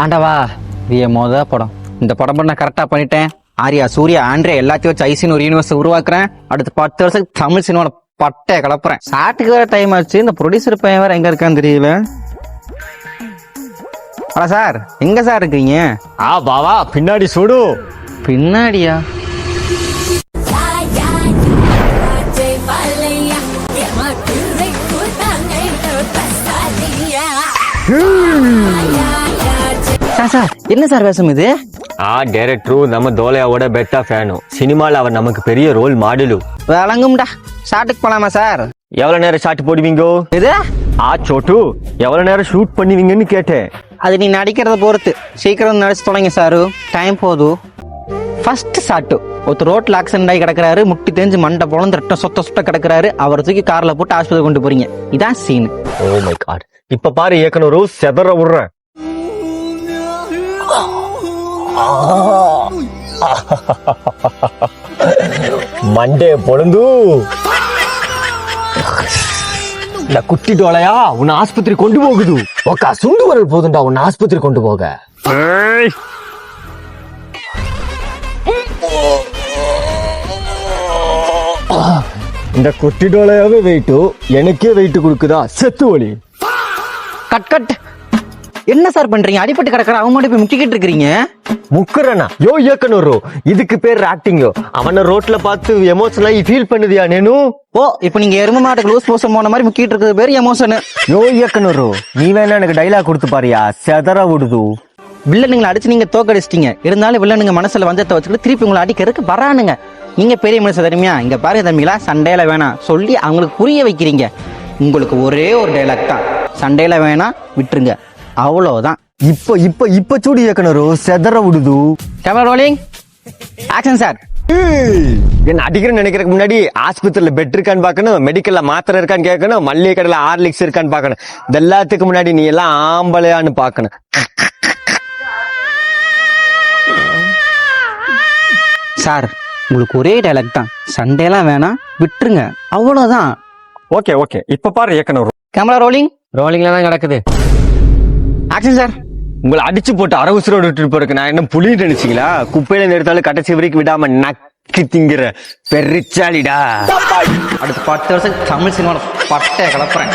ஆண்டவா, இது என் படம். இந்த படம் நான் கரெக்டா பண்ணிட்டேன். ஆர்யா, சூர்யா, ஆண்ட்ரியா எல்லாத்தையும் வச்சு ஐசின்னு ஒரு யூனிவர்ஸ் உருவாக்குறேன். அடுத்து 10 வருஷத்துக்கு தமிழ் சினிமாவோட பட்டைய கலப்புறேன். ஷாட்டுக்கு வேற டைம் ஆச்சு. இந்த ப்ரொடியூசர் பையன் வேற எங்க இருக்கான்னு தெரியல. சார், எங்க சார் இருக்கீங்க? பாவா, பின்னாடி சுடு. பின்னாடியா? சார், என்ன சார் வேஷம் இது? டைரக்டரு நம்ம தோலையாவோட பெட்டா ஃபேனும். சினிமால அவர் நமக்கு பெரிய ரோல் மாடலும். விளங்கும்டா. ஷாட்டுக்கு போலாமா சார்? எவ்வளவு நேரம் ஷாட் போடுவீங்க? இது சோட்டு, எவ்வளவு நேரம் ஷூட் பண்ணுவீங்கன்னு கேட்டேன். அது நீ நடிக்கிறத பொறுத்து. சீக்கிரம் நடிச்சு தொடங்க சாரு, டைம் போதும். ஃபர்ஸ்ட் ஷாட்டு, ஒருத்தர் ரோட்ல ஆக்சிடென்ட் ஆகி கிடக்குறாரு. முட்டி தெரிஞ்சு மண்டை பொழந்து ரெட்ட சொத்த கிடக்குறாரு. அவரை தூக்கி கார்ல போட்டு ஆஸ்பத்திரி கொண்டு போறீங்க. இதான் சீன். Oh my God. இப்ப பாரு இயக்குனரு செதற விடுறேன். மண்டே பொழுந்து இந்த குட்டி டோலையா உன்னை ஆஸ்பத்திரி கொண்டு போகுது. ஒக்கா சுண்டு வரல் போதுண்டா உன்னை ஆஸ்பத்திரி கொண்டு போக. இந்த குட்டி டோலையாவே வெயிட்டு எனக்கே வெயிட்டு கொடுக்குதா செத்து ஒளி. Cut cut. என்ன சார் பண்றீங்க? அடிபட்டு கிடக்குற அவன் மட்டும் போய் முக்கிக்கிட்டு இருக்கிறீங்க. முக்குறனா? யோ இயக்குனரு, இதுக்கு பேர் ஆக்டிங்கோ. அவனை ரோட்ல பார்த்து எமோஷனலா ஃபீல் பண்ணுதியா நேனு? ஓ, இப்ப நீங்க எரும மாட்டுக்கு லூஸ் மோசம் போன மாதிரி முக்கிட்டு இருக்கிறது பேர் எமோஷன். யோ இயக்குனரு, நீ வேணா எனக்கு டைலாக் கொடுத்து பாரியா, செதற விடுது. வில்லனுங்களை அடிச்சு நீங்க தோக்கடிச்சிட்டீங்க. இருந்தாலும் வில்லனுங்க மனசுல வந்தத்தை வச்சுக்கிட்டு திருப்பி உங்களை அடிக்கிறதுக்கு வரானுங்க. நீங்க பெரிய மனுஷன் தெரியுமா? இங்க பாருங்க தம்பிங்களா, சண்டையில வேணாம் சொல்லி அவங்களுக்கு புரிய வைக்கிறீங்க. உங்களுக்கு ஒரே ஒரு டைலாக் தான், சண்டையில வேணாம் விட்டுருங்க, அவ்வளவுதான். இப்ப இப்ப இப்ப சூடி இயக்குனரு, செதற விடுது. Camera rolling, action sir. என்ன அடிக்கிறேன்னு நினைக்கிறதுக்கு முன்னாடி ஆஸ்பத்திரியில பெட் இருக்கான்னு பாக்கணும், மெடிக்கல்ல மாத்திரை இருக்கான்னு கேட்கணும், மல்லிகை கடையில ஹார்லிக்ஸ் இருக்கான்னு பாக்கணும். இது எல்லாத்துக்கு முன்னாடி நீ எல்லாம் ஆம்பளையான்னு பாக்கணும். சார், உங்களுக்கு ஒரே டைலாக் தான், சண்டையெல்லாம் வேணாம் விட்டுருங்க, அவ்வளவுதான். ஓகே ஓகே, இப்ப பாரு இயக்குனர். Camera rolling. ரோலிங்ல தான் கிடக்குது. Action sir. உங்களை அடிச்சு போட்டு அரவுசரோட விட்டுட்டு போறதுக்கு நான் என்ன புலி நினைச்சீங்களா? குப்பையில நிறுத்தாலும் கடைசி வரைக்கும் விடாம நக்கி திங்கிற பெரிச்சாலிடா. அடுத்து 10 வருஷம் தமிழ் சினிமாவோட பட்டைய கலப்புறேன்.